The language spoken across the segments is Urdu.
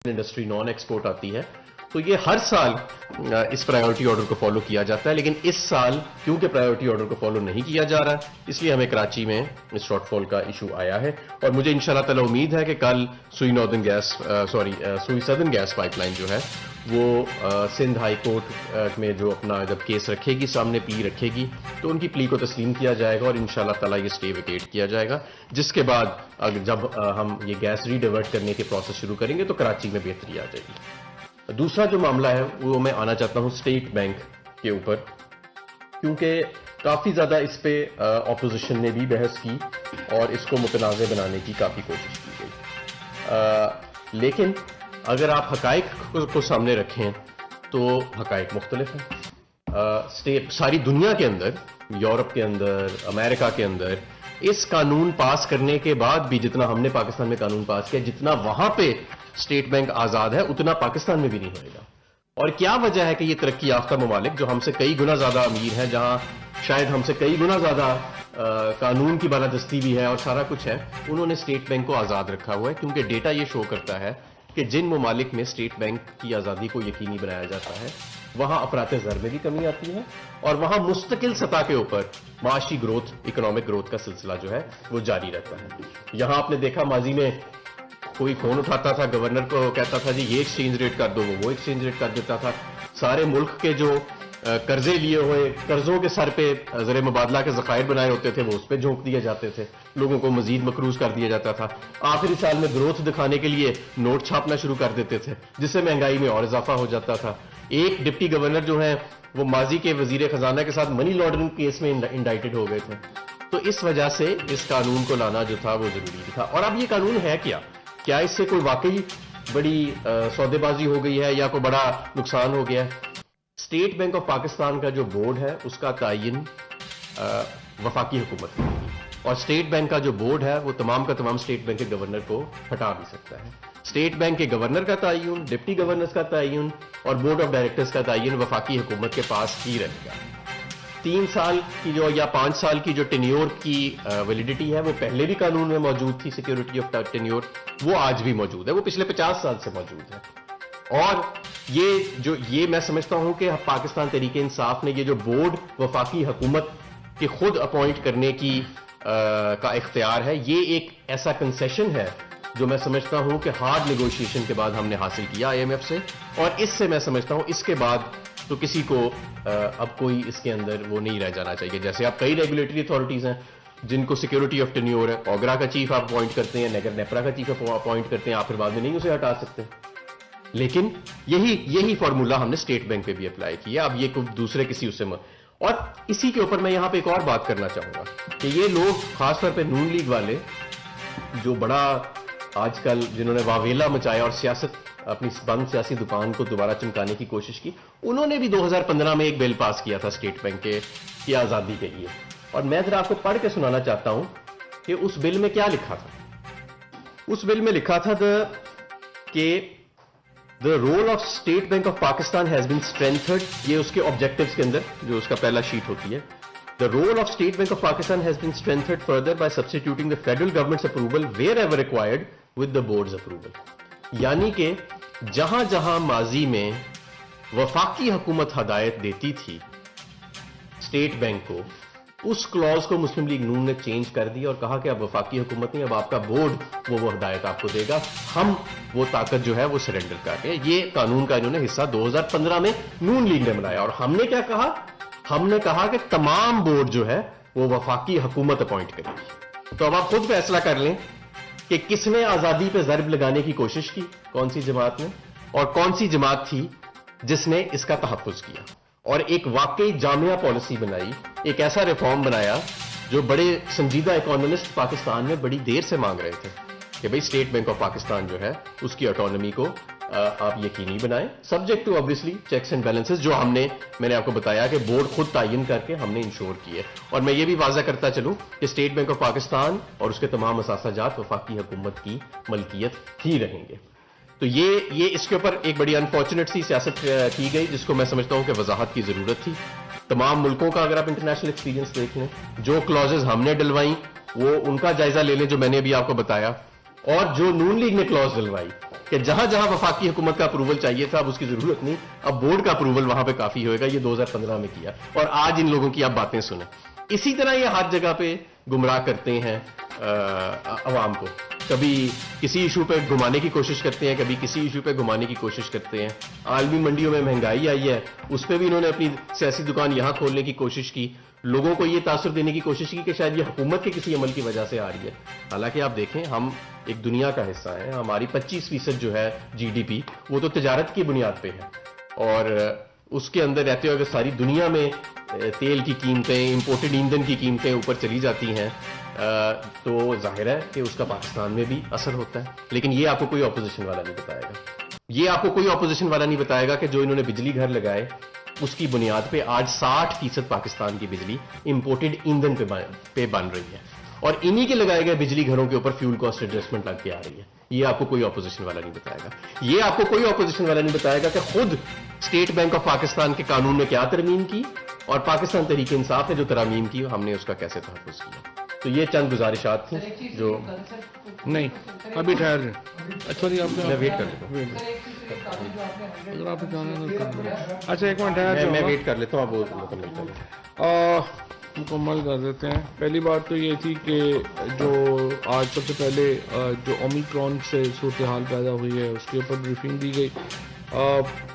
انڈسٹری نان ایکسپورٹ آتی ہے. تو یہ ہر سال اس پرائیورٹی آرڈر کو فالو کیا جاتا ہے, لیکن اس سال کیونکہ پرائیورٹی آرڈر کو فالو نہیں کیا جا رہا اس لیے ہمیں کراچی میں اس شارٹ فال کا ایشو آیا ہے. اور مجھے انشاءاللہ تعالی امید ہے کہ کل سوئی سدرن گیس پائپ لائن جو ہے وہ سندھ ہائی کورٹ میں جو اپنا جب کیس رکھے گی, سامنے پلی رکھے گی, تو ان کی پلی کو تسلیم کیا جائے گا اور انشاءاللہ تعالی یہ اسٹے ویکیٹ کیا جائے گا, جس کے بعد جب ہم یہ گیس ری ڈائیورٹ کرنے کے پروسیس شروع کریں گے تو کراچی میں بہتری آ جائے گی. دوسرا جو معاملہ ہے وہ میں آنا چاہتا ہوں اسٹیٹ بینک کے اوپر, کیونکہ کافی زیادہ اس پہ اپوزیشن نے بھی بحث کی اور اس کو متنازع بنانے کی کافی کوشش کی گئی. لیکن اگر آپ حقائق کو سامنے رکھیں تو حقائق مختلف ہیں. ساری دنیا کے اندر, یورپ کے اندر, امریکہ کے اندر اس قانون پاس کرنے کے بعد بھی جتنا ہم نے پاکستان میں قانون پاس کیا, جتنا وہاں پہ اسٹیٹ بینک آزاد ہے اتنا پاکستان میں بھی نہیں ہوئے گا. اور کیا وجہ ہے کہ یہ ترقی یافتہ ممالک جو ہم سے کئی گنا زیادہ امیر ہیں, جہاں شاید ہم سے کئی گنا زیادہ قانون کی بالادستی بھی ہے اور سارا کچھ ہے, انہوں نے اسٹیٹ بینک کو آزاد رکھا ہوا ہے, کیونکہ ڈیٹا یہ شو کرتا ہے کہ جن ممالک میں اسٹیٹ بینک کی آزادی کو یقینی بنایا جاتا ہے وہاں افراط زر میں بھی کمی آتی ہے اور وہاں مستقل سطح کے اوپر معاشی گروتھ, اکنامک گروتھ کا سلسلہ جو ہے وہ جاری رہتا ہے. یہاں آپ نے دیکھا ماضی میں کوئی فون اٹھاتا تھا, گورنر کو کہتا تھا جی یہ ایکسچینج ریٹ کر دو, وہ ایکسچینج ریٹ کر دیتا تھا. سارے ملک کے جو قرضے لیے ہوئے, قرضوں کے سر پہ زر مبادلہ کے ذخائر بنائے ہوتے تھے وہ اس پہ جھونک دیے جاتے تھے, لوگوں کو مزید مقروض کر دیا جاتا تھا. آخری سال میں گروتھ دکھانے کے لیے نوٹ چھاپنا شروع کر دیتے تھے, جس سے مہنگائی میں اور اضافہ ہو جاتا تھا. ایک ڈپٹی گورنر جو ہیں وہ ماضی کے وزیر خزانہ کے ساتھ منی لانڈرنگ کیس میں انڈائٹڈ ہو گئے تھے. تو اس وجہ سے اس قانون کو لانا جو تھا وہ ضروری تھا. اور اب یہ قانون ہے کیا اس سے کوئی واقعی بڑی سودے بازی ہو گئی ہے یا کوئی بڑا نقصان ہو گیا ہے؟ اسٹیٹ بینک آف پاکستان کا جو بورڈ ہے اس کا تعین وفاقی حکومت کرے گی, اور اسٹیٹ بینک کا جو بورڈ ہے وہ تمام کا تمام اسٹیٹ بینک کے گورنر کو ہٹا بھی سکتا ہے. اسٹیٹ بینک کے گورنر کا تعین, ڈپٹی گورنرز کا تعین اور بورڈ آف ڈائریکٹرز کا تعین وفاقی حکومت کے پاس ہی رہے گا. 3 سال کی جو یا 5 سال کی جو ٹینیور کی ویلیڈیٹی ہے وہ پہلے بھی قانون میں موجود تھی, سیکیورٹی آف ٹینیور, وہ آج بھی موجود ہے, وہ پچھلے 50 سال سے موجود ہے. اور یہ میں سمجھتا ہوں کہ پاکستان تحریک انصاف نے یہ جو بورڈ وفاقی حکومت کے خود اپوائنٹ کرنے کی کا اختیار ہے, یہ ایک ایسا کنسیشن ہے جو میں سمجھتا ہوں کہ ہارڈ نیگوشیشن کے بعد ہم نے حاصل کیا IMF سے, اور اس سے میں سمجھتا ہوں اس کے بعد تو کسی کو اب کوئی اس کے اندر وہ نہیں رہ جانا چاہیے. جیسے آپ کئی ریگولیٹری اتھارٹیز ہیں جن کو سیکیورٹی آف ٹینیور ہے, اوگرا کا چیف آپ اپوائنٹ کرتے ہیں, نیپرا کا چیف اپوائنٹ کرتے ہیں, آپ پھر بعد میں نہیں اسے ہٹا سکتے. لیکن یہی فارمولہ ہم نے اسٹیٹ بینک پہ بھی اپلائی کیا. اب یہ کوئی دوسرے کسی اس سے اور اسی کے اوپر میں یہاں پہ ایک اور بات کرنا چاہوں گا کہ یہ لوگ خاص طور پہ نون لیگ والے جو بڑا آج کل جنہوں نے واویلا مچایا اور اپنی بند سیاسی دکان کو دوبارہ چمکانے کی کوشش کی, انہوں نے بھی 2015 میں ایک بل پاس کیا تھا اسٹیٹ بینک کی آزادی کے لیے. اور میں ذرا آپ کو پڑھ کے سنانا چاہتا ہوں کہ اس بل میں کیا لکھا تھا. اس بل میں لکھا تھا کہ The role of State Bank of Pakistan has been strengthened. یہ اس کے objectives کے اندر جو اس کا پہلا شیٹ ہوتی ہے. The role of State Bank of Pakistan has been strengthened further by substituting the federal government's approval wherever required with the board's approval. یعنی کہ جہاں جہاں ماضی میں وفاقی حکومت ہدایت دیتی تھی اسٹیٹ بینک کو, اس کلوز کو مسلم لیگ نون نے چینج کر دیا اور کہا کہ اب وفاقی حکومت نہیں, اب آپ کا بورڈ وہ ہدایت آپ کو دے گا, ہم وہ طاقت جو ہے وہ سرنڈر کر رہے ہیں. یہ قانون کا انہوں نے حصہ 2015 میں نون لیگ نے بنایا. اور ہم نے کیا کہا, ہم نے کہا کہ تمام بورڈ جو ہے وہ وفاقی حکومت اپوائنٹ کرے گی. تو اب آپ خود فیصلہ کر لیں کہ کس نے آزادی پہ ضرب لگانے کی کوشش کی, کون سی جماعت نے, اور کون سی جماعت تھی جس نے اس کا تحفظ کیا اور ایک واقعی جامعہ پالیسی بنائی, ایک ایسا ریفارم بنایا جو بڑے سنجیدہ اکانومسٹ پاکستان میں بڑی دیر سے مانگ رہے تھے کہ بھئی اسٹیٹ بینک آف پاکستان جو ہے اس کی آٹونومی کو آپ یقینی بنائیں, subject to obviously checks and balances, جو میں نے آپ کو بتایا کہ بورڈ خود تعین کر کے ہم نے انشور کیے. اور میں یہ بھی واضح کرتا چلوں کہ اسٹیٹ بینک آف پاکستان اور اس کے تمام اثاثہ جات وفاقی حکومت کی ملکیت ہی رہیں گے. تو یہ اس کے اوپر ایک بڑی انفارچونیٹ سی سیاست کی گئی جس کو میں سمجھتا ہوں کہ وضاحت کی ضرورت تھی. تمام ملکوں کا اگر آپ انٹرنیشنل ایکسپیرینس دیکھ لیں, جو کلوزز ہم نے ڈلوائیں وہ ان کا جائزہ لے لیں جو میں نے بھی آپ کو بتایا, اور جو نون لیگ نے کلوز ڈلوائی کہ جہاں جہاں وفاقی حکومت کا اپروول چاہیے تھا اب اس کی ضرورت نہیں, اب بورڈ کا اپروول وہاں پہ کافی ہوئے گا. یہ 2015 میں کیا, اور آج ان لوگوں کی آپ باتیں سنیں. اسی طرح یہ ہر جگہ پہ گمراہ کرتے ہیں عوام کو. کبھی کسی ایشو پہ گھمانے کی کوشش کرتے ہیں, کبھی کسی ایشو پہ گھمانے کی کوشش کرتے ہیں. عالمی منڈیوں میں مہنگائی آئی ہے, اس پہ بھی انہوں نے اپنی سیاسی دکان یہاں کھولنے کی کوشش کی, لوگوں کو یہ تاثر دینے کی کوشش کی کہ شاید یہ حکومت کے کسی عمل کی وجہ سے آ رہی ہے. حالانکہ آپ دیکھیں ہم ایک دنیا کا حصہ ہیں, ہماری 25% جو ہے جی ڈی پی وہ تو تجارت کی بنیاد پہ ہے, اور اس کے اندر رہتے ہوئے اگر ساری دنیا میں تیل کی قیمتیں, امپورٹڈ ایندھن کی قیمتیں اوپر چلی جاتی ہیں تو ظاہر ہے کہ اس کا پاکستان میں بھی اثر ہوتا ہے. لیکن یہ آپ کو کوئی اپوزیشن والا نہیں بتائے گا, یہ آپ کو کوئی اپوزیشن والا نہیں بتائے گا کہ جو انہوں نے بجلی گھر لگائے اس کی بنیاد پہ آج 60% پاکستان کی بجلی امپورٹڈ ایندھن پہ بن رہی ہے, اور انہی کے لگائے گئے بجلی گھروں کے اوپر فیول کاسٹ ایڈجسٹمنٹ لگ کے آ رہی ہے. یہ آپ کو کوئی اپوزیشن والا نہیں بتائے گا. یہ آپ کو کوئی اپوزیشن والا نہیں بتائے گا کہ خود اسٹیٹ بینک آف پاکستان کے قانون میں کیا ترمیم کی, اور پاکستان تحریک انصاف نے جو ترامیم کی ہم نے اس کا کیسے تحفظ کیا. تو یہ چند گزارشات تھیں جو نہیں ابھی ٹھہر جائیں. اچھا جی آپ میں ویٹ کر لیتا ہوں, اگر آپ اچھا ایک منٹ ٹھہر میں ویٹ کر لیتا ہوں, آپ وہ مکمل کریں. مکمل کر دیتے ہیں. پہلی بات تو یہ تھی کہ جو آج سب سے پہلے جو اومیکرون سے صورتحال پیدا ہوئی ہے اس کے اوپر بریفنگ دی گئی.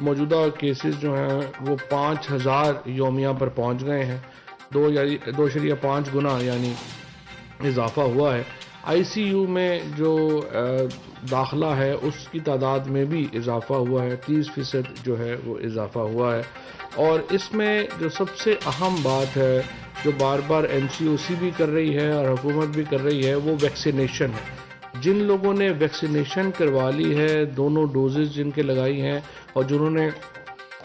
موجودہ کیسز جو ہیں وہ 5000 یومیہ پر پہنچ گئے ہیں, 2.5 گنا یعنی اضافہ ہوا ہے. آئی سی یو میں جو داخلہ ہے اس کی تعداد میں بھی اضافہ ہوا ہے, 30% جو ہے وہ اضافہ ہوا ہے. اور اس میں جو سب سے اہم بات ہے جو بار بار این سی او سی بھی کر رہی ہے اور حکومت بھی کر رہی ہے وہ ویکسینیشن ہے. جن لوگوں نے ویکسینیشن کروا لی ہے, دونوں ڈوزز جن کے لگائی ہیں اور جنہوں نے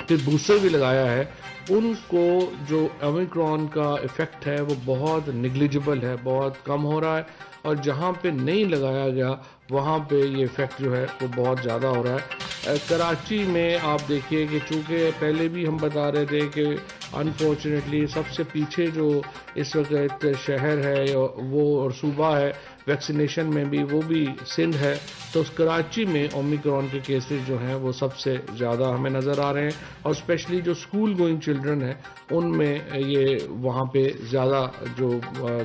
پھر بوسٹر بھی لگایا ہے, ان کو جو اومیکرون کا ایفیکٹ ہے وہ بہت نیگلیجبل ہے, بہت کم ہو رہا ہے. اور جہاں پہ نہیں لگایا گیا وہاں پہ یہ ایفیکٹ جو ہے وہ بہت زیادہ ہو رہا ہے. کراچی میں آپ دیکھیے کہ چونکہ پہلے بھی ہم بتا رہے تھے کہ انفارچونیٹلی سب سے پیچھے جو اس وقت شہر ہے وہ اور صوبہ ہے ویکسینیشن میں بھی, وہ بھی سندھ ہے. تو اس کراچی میں اومیکرون کے کیسز جو ہیں وہ سب سے زیادہ ہمیں نظر آ رہے ہیں, اور اسپیشلی جو اسکول گوئنگ چلڈرن ہیں ان میں یہ وہاں پہ زیادہ جو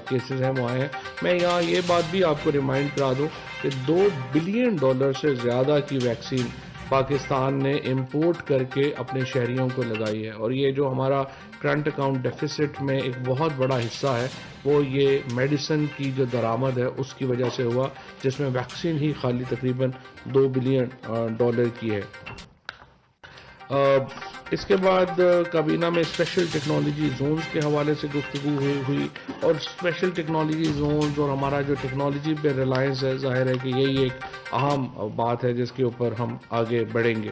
کیسز ہیں وہ آئے ہیں. میں یہاں یہ بات بھی آپ کو ریمائنڈ کرا دوں کہ $2 بلین سے زیادہ کی ویکسین پاکستان نے امپورٹ کر کے اپنے شہریوں کو لگائی ہے, اور یہ جو ہمارا کرنٹ اکاؤنٹ ڈیفیسٹ میں ایک بہت بڑا حصہ ہے وہ یہ میڈیسن کی جو درآمد ہے اس کی وجہ سے ہوا, جس میں ویکسین ہی خالی تقریباً $2 بلین کی ہے. اس کے بعد کابینہ میں اسپیشل ٹیکنالوجی زونز کے حوالے سے گفتگو ہوئی, اور اسپیشل ٹیکنالوجی زونز اور ہمارا جو ٹیکنالوجی پہ ریلائنس ہے, ظاہر ہے کہ یہی ایک اہم بات ہے جس کے اوپر ہم آگے بڑھیں گے.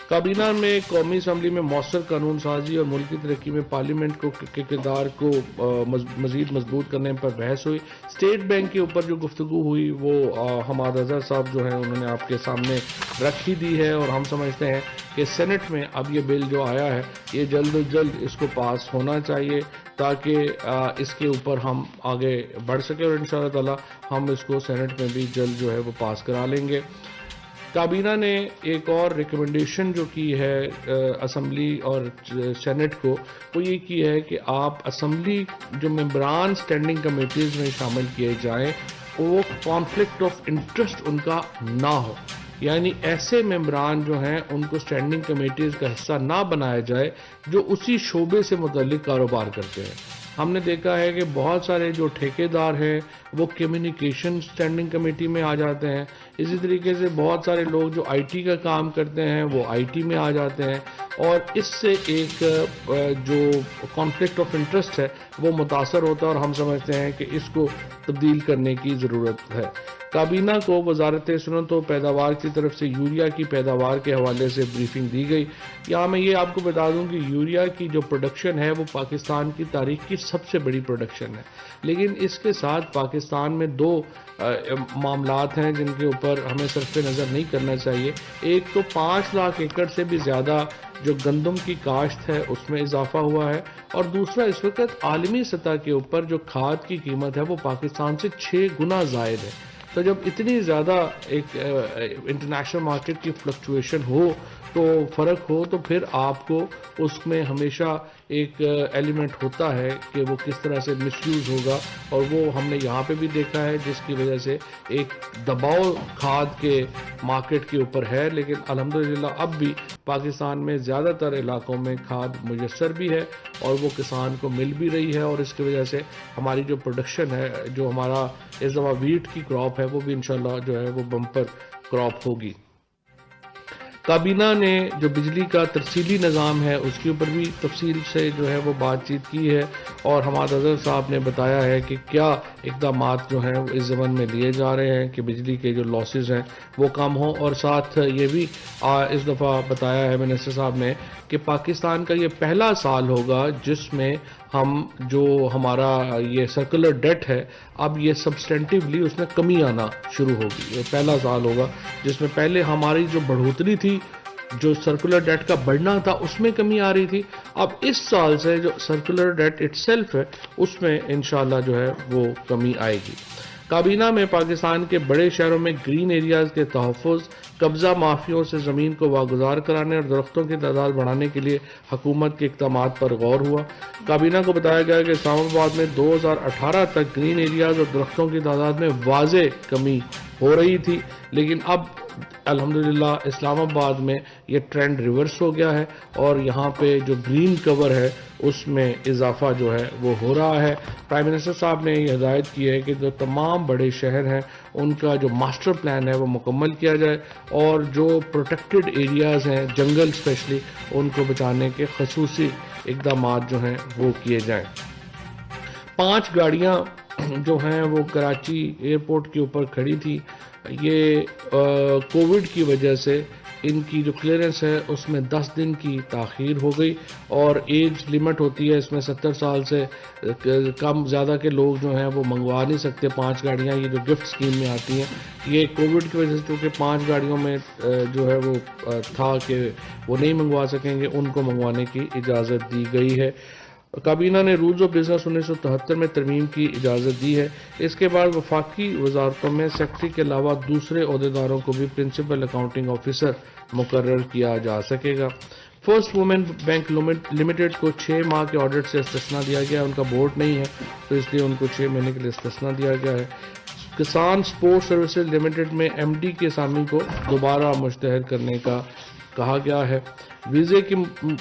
کابینہ میں قومی اسمبلی میں مؤثر قانون سازی اور ملکی ترقی میں پارلیمنٹ کے کردار کو مزید مضبوط کرنے پر بحث ہوئی. اسٹیٹ بینک کے اوپر جو گفتگو ہوئی وہ حماد اظہر صاحب جو ہیں انہوں نے آپ کے سامنے رکھ ہی دی ہے, اور ہم سمجھتے ہیں کہ سینٹ میں اب یہ بل جو آیا ہے یہ جلد از جلد اس کو پاس ہونا چاہیے تاکہ اس کے اوپر ہم آگے بڑھ سکیں, اور انشاءاللہ تعالی ہم اس کو سینٹ میں بھی جلد جو ہے وہ پاس کرا لیں گے. کابینہ نے ایک اور ریکمنڈیشن جو کی ہے اسمبلی اور سینٹ کو, وہ یہ کی ہے کہ آپ اسمبلی جو ممبران اسٹینڈنگ کمیٹیز میں شامل کیے جائیں وہ کانفلکٹ آف انٹرسٹ ان کا نہ ہو, یعنی ایسے ممبران جو ہیں ان کو اسٹینڈنگ کمیٹیز کا حصہ نہ بنایا جائے جو اسی شعبے سے متعلق کاروبار کرتے ہیں. ہم نے دیکھا ہے کہ بہت سارے جو ٹھیکیدار ہیں وہ کمیونیکیشن اسٹینڈنگ کمیٹی میں آ جاتے ہیں, اسی طریقے سے بہت سارے لوگ جو آئی ٹی کا کام کرتے ہیں وہ آئی ٹی میں آ جاتے ہیں, اور اس سے ایک جو کانفلکٹ آف انٹرسٹ ہے وہ متاثر ہوتا ہے, اور ہم سمجھتے ہیں کہ اس کو تبدیل کرنے کی ضرورت ہے. کابینہ کو وزارت صنعت و پیداوار کی طرف سے یوریا کی پیداوار کے حوالے سے بریفنگ دی گئی. یہاں میں یہ آپ کو بتا دوں کہ یوریا کی جو پروڈکشن ہے وہ پاکستان کی تاریخ کی سب سے بڑی پروڈکشن ہے, لیکن اس کے ساتھ پاکستان میں 2 معاملات ہیں جن کے اوپر ہمیں صرف نظر نہیں کرنا چاہیے. ایک تو 5 لاکھ ایکڑ سے بھی زیادہ جو گندم کی کاشت ہے اس میں اضافہ ہوا ہے, اور دوسرا اس وقت عالمی سطح کے اوپر جو کھاد کی قیمت ہے وہ پاکستان سے 6 گنا زائد ہے. تو جب اتنی زیادہ ایک انٹرنیشنل مارکیٹ کی فلکچویشن ہو تو فرق ہو تو پھر آپ کو اس میں ہمیشہ ایک ایلیمنٹ ہوتا ہے کہ وہ کس طرح سے مس یوز ہوگا، اور وہ ہم نے یہاں پہ بھی دیکھا ہے جس کی وجہ سے ایک دباؤ کھاد کے مارکیٹ کے اوپر ہے. لیکن الحمدللہ اب بھی پاکستان میں زیادہ تر علاقوں میں کھاد میسر بھی ہے اور وہ کسان کو مل بھی رہی ہے، اور اس کی وجہ سے ہماری جو پروڈکشن ہے، جو ہمارا اس دفعہ ویٹ کی کراپ ہے، وہ بھی انشاءاللہ جو ہے وہ بمپر کراپ ہوگی. کابینہ نے جو بجلی کا ترسیلی نظام ہے اس کے اوپر بھی تفصیل سے جو ہے وہ بات چیت کی ہے، اور حماد اظہر صاحب نے بتایا ہے کہ کیا اقدامات جو ہیں اس ضمن میں لیے جا رہے ہیں کہ بجلی کے جو لاسز ہیں وہ کم ہوں. اور ساتھ یہ بھی اس دفعہ بتایا ہے منسٹر صاحب نے کہ پاکستان کا یہ پہلا سال ہوگا جس میں ہم جو ہمارا یہ سرکولر ڈیٹ ہے اب یہ سبسٹینٹیولی اس میں کمی آنا شروع ہوگی. یہ پہلا سال ہوگا جس میں پہلے ہماری جو بڑھوتری تھی، جو سرکولر ڈیٹ کا بڑھنا تھا اس میں کمی آ رہی تھی، اب اس سال سے جو سرکولر ڈیٹ اٹ سیلف ہے اس میں انشاءاللہ جو ہے وہ کمی آئے گی. کابینہ میں پاکستان کے بڑے شہروں میں گرین ایریاز کے تحفظ، قبضہ مافیوں سے زمین کو واگزار کرانے اور درختوں کی تعداد بڑھانے کے لیے حکومت کے اقدامات پر غور ہوا. کابینہ کو بتایا گیا کہ اسلام آباد میں 2018 تک گرین ایریاز اور درختوں کی تعداد میں واضح کمی ہو رہی تھی، لیکن اب الحمدللہ اسلام آباد میں یہ ٹرینڈ ریورس ہو گیا ہے اور یہاں پہ جو گرین کور ہے اس میں اضافہ جو ہے وہ ہو رہا ہے. پرائم منسٹر صاحب نے یہ ہدایت کی ہے کہ جو تمام بڑے شہر ہیں ان کا جو ماسٹر پلان ہے وہ مکمل کیا جائے، اور جو پروٹیکٹڈ ایریاز ہیں، جنگل اسپیشلی، ان کو بچانے کے خصوصی اقدامات جو ہیں وہ کیے جائیں. 5 گاڑیاں جو ہیں وہ کراچی ایئرپورٹ کے اوپر کھڑی تھی. یہ کووڈ کی وجہ سے ان کی جو کلیئرنس ہے اس میں 10 دن کی تاخیر ہو گئی، اور ایج لیمٹ ہوتی ہے اس میں 70 سال سے کم زیادہ کے لوگ جو ہیں وہ منگوا نہیں سکتے 5 گاڑیاں. یہ جو گفٹ اسکیم میں آتی ہیں، یہ کووڈ کی وجہ سے چونکہ 5 گاڑیوں میں جو ہے وہ تھا کہ وہ نہیں منگوا سکیں گے، ان کو منگوانے کی اجازت دی گئی ہے. کابینہ نے رولز آف بزنس 1973 میں ترمیم کی اجازت دی ہے. اس کے بعد وفاقی وزارتوں میں سیکرٹری کے علاوہ دوسرے عہدیداروں کو بھی پرنسپل اکاؤنٹنگ آفیسر مقرر کیا جا سکے گا. فرسٹ وومن بینک لمیٹڈ کو 6 ماہ کے آڈٹ سے استثنا دیا گیا ہے. ان کا بورڈ نہیں ہے تو اس لیے ان کو 6 مہینے کے لیے استثنا دیا گیا ہے. کسان سپورٹ سروسز لمیٹڈ میں ایم ڈی کے اسامی کو دوبارہ مشتہر کرنے کا کہا گیا ہے. ویزے کی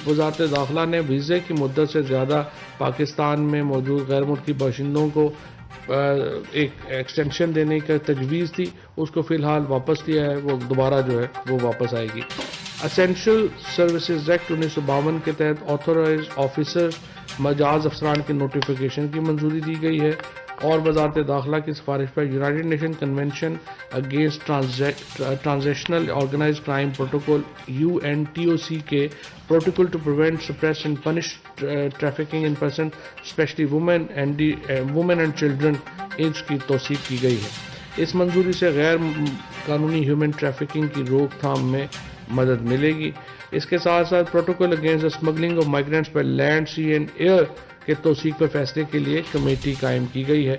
وزارت داخلہ نے ویزے کی مدت سے زیادہ پاکستان میں موجود غیر ملکی باشندوں کو ایک ایکسٹینشن دینے کا تجویز تھی، اس کو فی الحال واپس لیا ہے، وہ دوبارہ جو ہے وہ واپس آئے گی. اسینشل سروسز ایکٹ 1952 کے تحت آتھورائز آفیسر مجاز افسران کی نوٹیفیکیشن کی منظوری دی گئی ہے، اور وزارت داخلہ کی سفارش پر united nation convention against transnational organised crime protocol UNTOC کے protocol to prevent suppress and punish trafficking in person especially women and children ایج کی توثیق کی گئی ہے. اس منظوری سے غیر قانونی ہیومن ٹریفکنگ کی روک تھام میں مدد ملے گی. اس کے ساتھ ساتھ protocol against smuggling of migrants پر لینڈ، سی اینڈ ایئر کے توثیق پر فیصلے کے لیے کمیٹی قائم کی گئی ہے.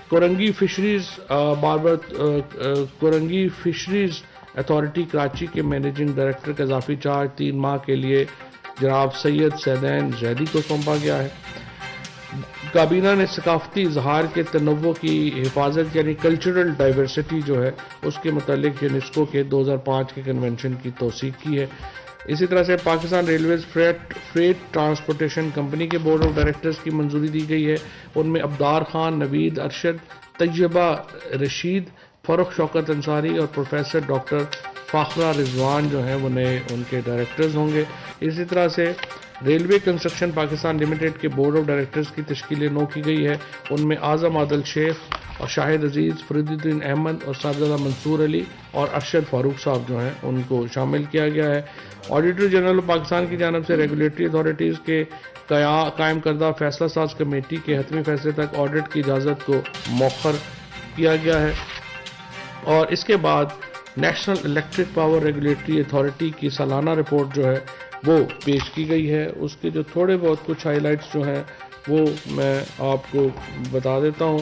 کورنگی فشریز اتھارٹی کراچی کے مینیجنگ ڈائریکٹر کا اضافی چارج 3 ماہ کے لیے جناب سید سیدین زیدی کو سونپا گیا ہے. کابینہ نے ثقافتی اظہار کے تنوع کی حفاظت یعنی کلچرل ڈائیورسٹی جو ہے اس کے متعلق یونیسکو کے 2005 کے کنونشن کی توثیق کی ہے. اسی طرح سے Pakistan railways freight transportation company کے بورڈ آف ڈائریکٹرز کی منظوری دی گئی ہے. ان میں ابدار خان، نوید ارشد، طیبہ رشید، فروخ شوکت انصاری اور پروفیسر ڈاکٹر فاخرہ رضوان جو ہیں وہ نئے ان کے ڈائریکٹرز ہوں گے. اسی طرح سے ریلوے کنسٹرکشن پاکستان لمیٹڈ کے بورڈ آف ڈائریکٹرز کی تشکیل نو کی گئی ہے. ان میں اعظم عادل شیخ اور شاہد عزیز، فرید الدین احمد اور صاحبزادہ منصور علی اور ارشد فاروق صاحب جو ہیں ان کو شامل کیا گیا ہے. آڈیٹر جنرل پاکستان کی جانب سے ریگولیٹری اتھارٹیز کے قائم کردہ فیصلہ ساز کمیٹی کے حتمی فیصلے تک آڈٹ کی اجازت کو مؤخر کیا گیا ہے. اور اس کے بعد national electric power regulatory authority کی سالانہ رپورٹ جو ہے وہ پیش کی گئی ہے. اس کے جو تھوڑے بہت کچھ ہائی لائٹس جو ہیں وہ میں آپ کو بتا دیتا ہوں.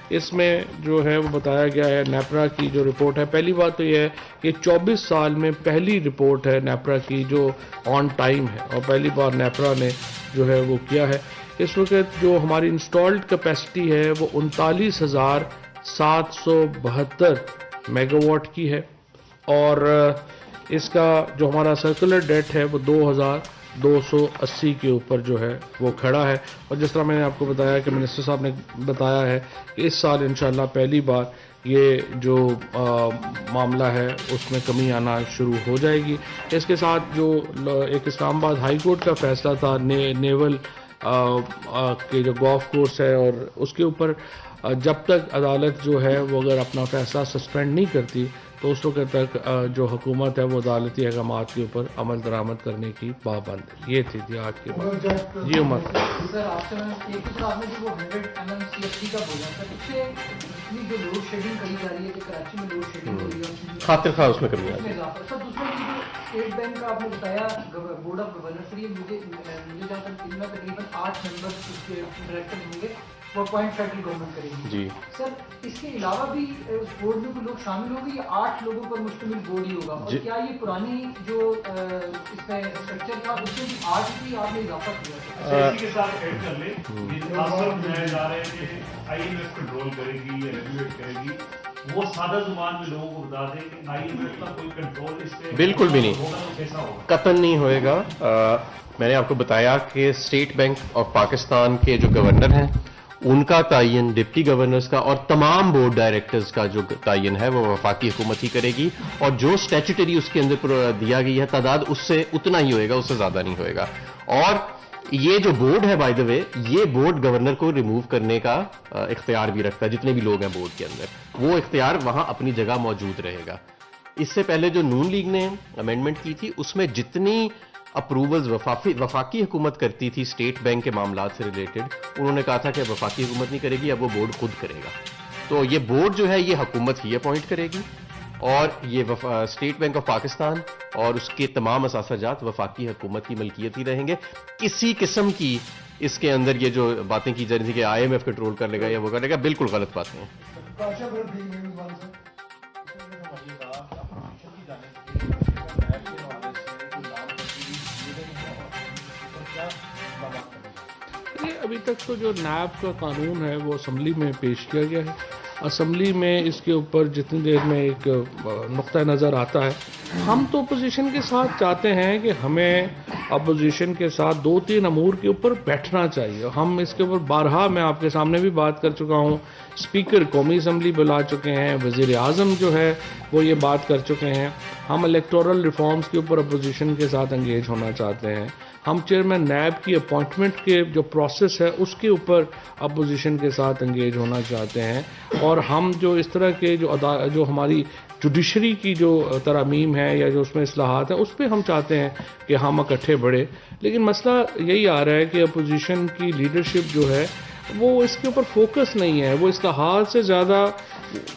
اس میں جو ہے وہ بتایا گیا ہے نیپرا کی جو رپورٹ ہے. پہلی بات تو یہ ہے کہ 24 سال میں پہلی رپورٹ ہے نیپرا کی جو آن ٹائم ہے, اور پہلی بار نیپرا نے جو ہے وہ کیا ہے. اس وقت جو ہماری انسٹالڈ کیپیسٹی ہے وہ 39,772 میگا واٹ کی ہے, اور اس کا جو ہمارا سرکولر ڈیٹ ہے وہ 2,280 کے اوپر جو ہے وہ کھڑا ہے. اور جس طرح میں نے آپ کو بتایا کہ منسٹر صاحب نے بتایا ہے کہ اس سال انشاءاللہ پہلی بار یہ جو معاملہ ہے اس میں کمی آنا شروع ہو جائے گی. اس کے ساتھ جو ایک اسلام آباد ہائی کورٹ کا فیصلہ تھا نیول کے جو گولف کورس ہے, اور اس کے اوپر جب تک عدالت جو ہے وہ اگر اپنا فیصلہ سسپینڈ نہیں کرتی تو اس وقت تک جو حکومت ہے وہ عدالتی احکامات کے اوپر عمل درآمد کرنے کی پابند ہے. یہ تھی آج کی بات. جی عمر سر, آپ سے میں ایک تو آپ نے جو 100 mm CFT کا بولا سر, اس سے اتنی جو لوڈ شیڈنگ کری جا رہی ہے کہ کراچی میں لوڈ شیڈنگ ہو رہی ہے, خاطر خواہ اس میں کمی آ سر. دوسرا جو اسٹیٹ بینک کا آپ نے بتایا بورڈ آف گورنر, سر یہ مجھے جہاں تک ان میں تقریباً 8 ممبرس اس کے ڈائریکٹر ہوں گے, وہ اپوائنٹ فیڈرل گورنمنٹ کرے گی. جی سر, اس کے علاوہ بھی اس بورڈ میں کوئی لوگ شامل ہوں گے یا 8 لوگوں پر مشتمل بورڈ ہی ہوگا؟ اور کیا یہ پرانی جو اس میں اسٹرکچر تھا اس میں بھی 8 بھی آپ نے اضافہ کیا کے ساتھ ایڈ کر لیں؟ یہ خاص طور بنایا جا رہا ہے کہ IMF کنٹرول کرے گی یا ریگولیٹ کرے گی. وہ سادہ زبان میں لوگوں کو بتا دیں کہ IMF کا کوئی کنٹرول اس پہ بالکل بھی نہیں, ہوگا تو کیسا ہوگا؟ قطعاً نہیں ہوئے گا. میں نے آپ کو بتایا کہ اسٹیٹ بینک آف پاکستان کے جو گورنر ہیں ان کا تعین, ڈپٹی گورنرز کا اور تمام بورڈ ڈائریکٹرز کا جو تعین ہے وہ وفاقی حکومت ہی کرے گی, اور جو اسٹیچوٹری اس کے اندر دیا گئی ہے تعداد اس سے اتنا ہی ہوئے گا, اس سے زیادہ نہیں ہوئے گا. اور یہ جو بورڈ ہے بائی دا وے, یہ بورڈ گورنر کو ریموو کرنے کا اختیار بھی رکھتا ہے. جتنے بھی لوگ ہیں بورڈ کے اندر وہ اختیار وہاں اپنی جگہ موجود رہے گا. اس سے پہلے جو نون لیگ نے امینڈمنٹ کی تھی اس میں جتنی اپروولز وفاقی حکومت کرتی تھی اسٹیٹ بینک کے معاملات سے ریلیٹڈ, انہوں نے کہا تھا کہ وفاقی حکومت نہیں کرے گی, اب وہ بورڈ خود کرے گا. تو یہ بورڈ جو ہے یہ حکومت ہی اپوائنٹ کرے گی, اور یہ اسٹیٹ بینک آف پاکستان اور اس کے تمام اثاثہ جات وفاقی حکومت کی ملکیت ہی رہیں گے. کسی قسم کی اس کے اندر یہ جو باتیں کی جا رہی تھی کہ IMF کنٹرول کر لے گا یا وہ کر لے گا, بالکل غلط باتیں ہیں. ابھی تک تو جو نیب کا قانون ہے وہ اسمبلی میں پیش کیا گیا ہے. اسمبلی میں اس کے اوپر جتنی دیر میں ایک نقطہ نظر آتا ہے, ہم تو اپوزیشن کے ساتھ چاہتے ہیں کہ ہمیں اپوزیشن کے ساتھ 2-3 امور کے اوپر بیٹھنا چاہیے. ہم اس کے اوپر بارہا میں آپ کے سامنے بھی بات کر چکا ہوں, اسپیکر قومی اسمبلی بلا چکے ہیں, وزیر اعظم جو ہے وہ یہ بات کر چکے ہیں. ہم الیکٹورل ریفارمز کے اوپر اپوزیشن کے ساتھ انگیج ہونا چاہتے ہیں. ہم چیئرمین نیب کی اپوائنٹمنٹ کے جو پروسیس ہے اس کے اوپر اپوزیشن کے ساتھ انگیج ہونا چاہتے ہیں, اور ہم جو اس طرح کے جو ہماری جوڈیشری کی جو ترامیم ہے یا جو اس میں اصلاحات ہیں اس پہ ہم چاہتے ہیں کہ ہم اکٹھے بڑھے. لیکن مسئلہ یہی آ رہا ہے کہ اپوزیشن کی لیڈرشپ جو ہے وہ اس کے اوپر فوکس نہیں ہے. وہ اصلاحات سے زیادہ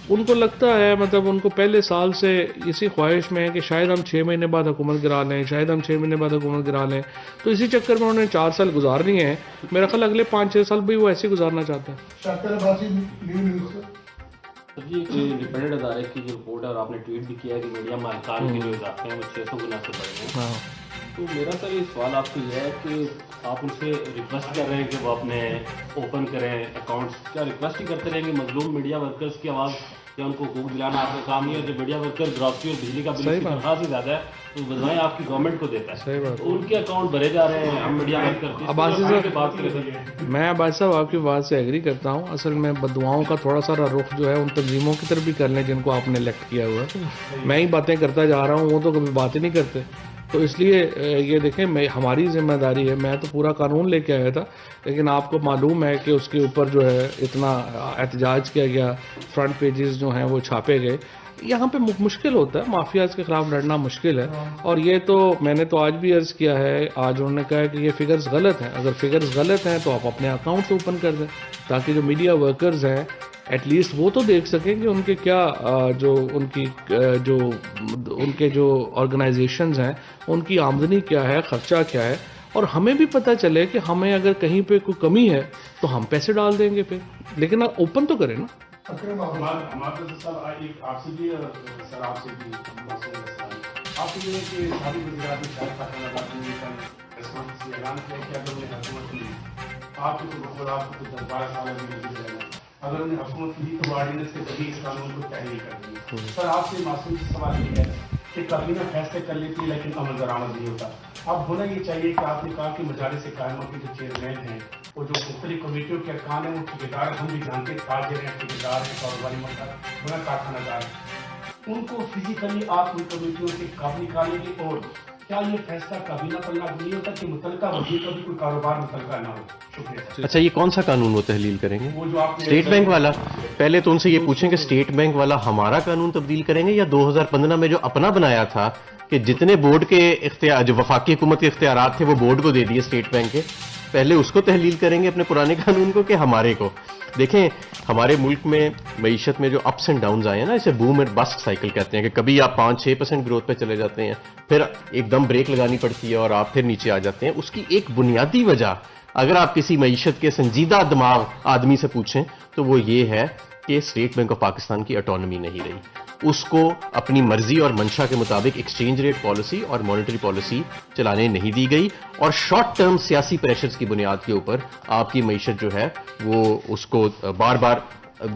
ان کو لگتا ہے, مطلب ان کو پہلے سال سے اسی خواہش میں ہے کہ شاید ہم 6 مہینے بعد حکومت گرا لیں, شاید ہم 6 مہینے بعد حکومت گرا لیں. تو اسی چکر میں انہوں نے 4 سال گزار لیے ہیں. میرا خیال اگلے 5-6 سال بھی وہ ایسے ہی گزارنا چاہتے ہیں. جی ایک انڈیپینڈنٹ ادارے کی جو رپورٹ ہے, اور آپ نے ٹویٹ بھی کیا ہے کہ میڈیا مالکان کے جو اضافے ہیں وہ 600 گنا سے بڑھ گئے ہیں. تو میرا سر یہ سوال آپ سے یہ ہے کہ آپ ان سے ریکویسٹ کر رہے ہیں کہ وہ اپنے اوپن کریں اکاؤنٹس, کیا ریکویسٹ ہی کرتے رہیں گے؟ مظلوم میڈیا ورکرز کی آواز یا ان کو حقوق دلانا آپ کا کام نہیں ہے؟ جو میڈیا ورکر گراسری اور بجلی کا بل کی تنخواہ سے زیادہ ہے تو بدوائیں آپ کی گورنمنٹ کو دیتا ہے, تو ان کے اکاؤنٹ بھرے جا رہے ہیں, ہم میڈیا ورکر بات کریں. میں عباس صاحب آپ کی بات سے ایگری کرتا ہوں. اصل میں بددعاؤں کا تھوڑا سا رخ جو ہے ان تنظیموں کی طرف بھی کر لیں جن کو آپ نے الیکٹ کیا ہوا ہے. میں ہی باتیں کرتا جا رہا ہوں, وہ تو کبھی بات ہی نہیں کرتے. تو اس لیے یہ دیکھیں ہماری ذمہ داری ہے. میں تو پورا قانون لے کے آیا تھا, لیکن آپ کو معلوم ہے کہ اس کے اوپر جو ہے اتنا احتجاج کیا گیا, فرنٹ پیجز جو ہیں وہ چھاپے گئے. یہاں پہ مشکل ہوتا ہے, مافیاز کے خلاف لڑنا مشکل ہے. اور یہ تو میں نے تو آج بھی عرض کیا ہے, آج انہوں نے کہا ہے کہ یہ فگرز غلط ہیں. اگر فگرز غلط ہیں تو آپ اپنے اکاؤنٹ اوپن کر دیں تاکہ جو میڈیا ورکرز ہیں ایٹ لیسٹ وہ تو دیکھ سکیں کہ ان کے کیا جو ان کے جو آرگنائزیشنز ہیں ان کی آمدنی کیا ہے, خرچہ کیا ہے, اور ہمیں بھی پتہ چلے کہ ہمیں اگر کہیں پہ کوئی کمی ہے تو ہم پیسے ڈال دیں گے پھر، لیکن آپ اوپن تو کریں نا. ہمارے صاحب ایک آپ سے بھی سر آپ سے بھی آپ یہ ہے کہ ساری وزیرات میں شاید اعلان کیا کہ اگر انہیں حکومت لی آپ کے تو آپ کو 12 سال میں اگر انہیں حکومت لی تو آرڈیننس کے ذریعے اس قانون کو تحریر کر دی. سر آپ سے معصوم سے سوال یہ ہے کہ کابینہ فیصلے کر لیتی لیکن عمل درآمد نہیں ہوتا. اب ہونا یہ چاہیے کہ آپ نے کہا کہ مجالس قائمہ کے جو چیئرمین ہیں وہ جو مختلف کمیٹیوں کے ارکان ہیں وہ ٹھیکیدار ہم بھی جانتے ہیں، تاجر ہیں، ٹھیکیدار ہیں، کاروباری بنا کارخانہ دار ہیں. ان کو فزیکلی آپ ان کمیٹیوں سے کب نکالیں گے اور کیا یہ فیصلہ کابینہ پر لاگو نہیں ہوتا کہ متعلقہ وزیر کا بھی کوئی کاروبار متعلقہ نہ ہو؟ شکریہ. اچھا، یہ کون سا قانون وہ تحلیل کریں گے؟ وہ جو آپ نے اسٹیٹ بینک والا. پہلے تو ان سے یہ پوچھیں کہ اسٹیٹ بینک والا ہمارا قانون تبدیل کریں گے یا 2015 میں جو اپنا بنایا تھا کہ جتنے بورڈ کے اختیار، جو وفاقی حکومت کے اختیارات تھے وہ بورڈ کو دے دیے اسٹیٹ بینک کے، پہلے اس کو تحلیل کریں گے اپنے پرانے قانون کو کہ ہمارے کو؟ دیکھیں ہمارے ملک میں معیشت میں جو اپس اینڈ ڈاؤنز آئے ہیں نا، اسے بوم اینڈ بسٹ سائیکل کہتے ہیں، کہ کبھی آپ 5-6% گروتھ پہ چلے جاتے ہیں، پھر ایک دم بریک لگانی پڑتی ہے اور آپ پھر نیچے آ جاتے ہیں. اس کی ایک بنیادی وجہ اگر آپ کسی معیشت کے سنجیدہ دماغ آدمی سے پوچھیں تو وہ یہ ہے کہ اسٹیٹ بینک آف پاکستان کی اٹانومی نہیں رہی. اس کو اپنی مرضی اور منشا کے مطابق ایکسچینج ریٹ پالیسی اور مانیٹری پالیسی چلانے نہیں دی گئی، اور شارٹ ٹرم سیاسی پریشرز کی بنیاد کے اوپر آپ کی معیشت جو ہے وہ اس کو بار بار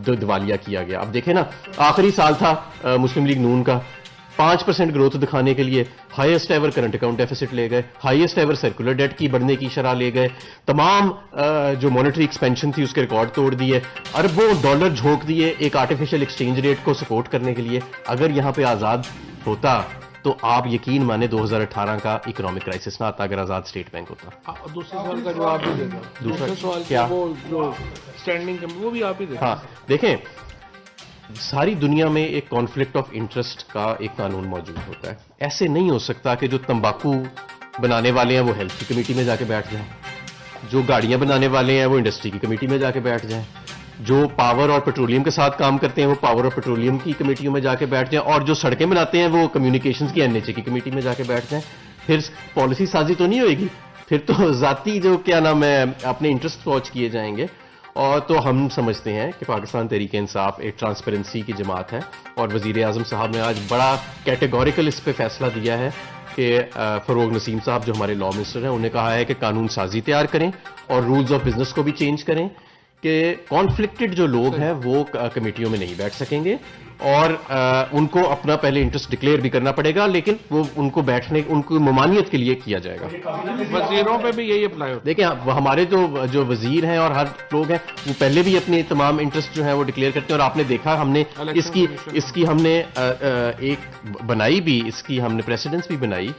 دیوالیہ کیا گیا. اب دیکھیں نا، آخری سال تھا مسلم لیگ نون کا، 5% گروتھ دکھانے کے لیے highest ever current account deficit لے گئے، ہائیسٹ ایور سرکولر ڈیٹ کی بڑھنے کی شرح لے گئے، تمام جو مانیٹری ایکسپینشن تھی اس کے ریکارڈ توڑ دیے، اربوں ڈالر جھونک دیے ایک آرٹیفیشل ایکسچینج ریٹ کو سپورٹ کرنے کے لیے. اگر یہاں پہ آزاد ہوتا تو آپ یقین مانیں 2018 کا اکنامک کرائسس نہ آتا اگر آزاد اسٹیٹ بینک ہوتا. دوسرے سوال کا جواب بھی دے دیں. دوسرے سوال کیا؟ وہ جو اسٹینڈنگ وہ بھی آپ ہی دیں. ہاں دیکھیں، ساری دنیا میں ایک کانفلکٹ آف انٹرسٹ کا ایک قانون موجود ہوتا ہے. ایسے نہیں ہو سکتا کہ جو تمباکو بنانے والے ہیں وہ ہیلتھ کی کمیٹی میں جا کے بیٹھ جائیں، جو گاڑیاں بنانے والے ہیں وہ انڈسٹری کی کمیٹی میں جا کے بیٹھ جائیں، جو پاور اور پیٹرولیم کے ساتھ کام کرتے ہیں وہ پاور اور پیٹرولیم کی کمیٹیوں میں جا کے بیٹھ جائیں، اور جو سڑکیں بناتے ہیں وہ کمیونیکیشنز کی NHA کی کمیٹی میں جا کے بیٹھ جائیں. پھر پالیسی سازی تو نہیں ہوئے گی، پھر تو ذاتی جو کیا نام ہے اپنے انٹرسٹ واچ کیے جائیں گے. اور تو ہم سمجھتے ہیں کہ پاکستان تحریک انصاف ایک ٹرانسپیرنسی کی جماعت ہے، اور وزیر اعظم صاحب نے آج بڑا کیٹیگوریکل اس پہ فیصلہ دیا ہے کہ فروغ نسیم صاحب جو ہمارے لا منسٹر ہیں انہیں کہا ہے کہ قانون سازی تیار کریں اور رولز آف بزنس کو بھی چینج کریں کہ کانفلکٹڈ جو لوگ ہیں وہ کمیٹیوں میں نہیں بیٹھ سکیں گے، اور ان کو اپنا پہلے انٹرسٹ ڈکلیئر بھی کرنا پڑے گا، لیکن وہ ان کو بیٹھنے، ان کو ممانعت کے لیے کیا جائے گا. وزیروں پہ بھی یہی اپلائی ہوتا ہے. دیکھیں ہمارے جو وزیر ہیں اور ہر لوگ ہیں وہ پہلے بھی اپنے تمام انٹرسٹ جو ہیں وہ ڈکلیئر کرتے ہیں، اور آپ نے دیکھا ہم نے اس کی ہم نے ایک بنائی بھی، اس کی ہم نے پریسیڈنس بھی بنائی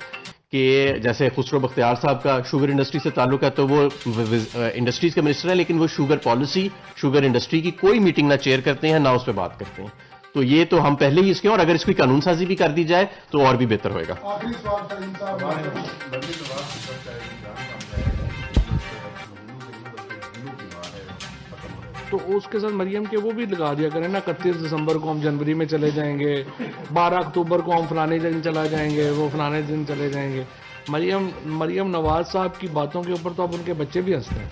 کہ جیسے خسرو بختیار صاحب کا شوگر انڈسٹری سے تعلق ہے تو وہ انڈسٹریز کے منسٹر ہیں، لیکن وہ شوگر پالیسی، شوگر انڈسٹری کی کوئی میٹنگ نہ چیئر کرتے ہیں نہ اس پہ بات کرتے ہیں. تو یہ تو ہم پہلے ہی اس کے، اور اگر اس کی قانون سازی بھی کر دی جائے تو اور بھی بہتر ہوئے گا. آخری سوال تو اس کے ساتھ مریم کے وہ بھی لگا دیا کریں نا، 31 دسمبر کو ہم جنوری میں چلے جائیں گے، 12 اکتوبر کو ہم فلانے دن چلا جائیں گے، وہ فلانے دن چلے جائیں گے. مریم نواز صاحب کی باتوں کے اوپر تو اب ان کے بچے بھی ہنستے ہیں.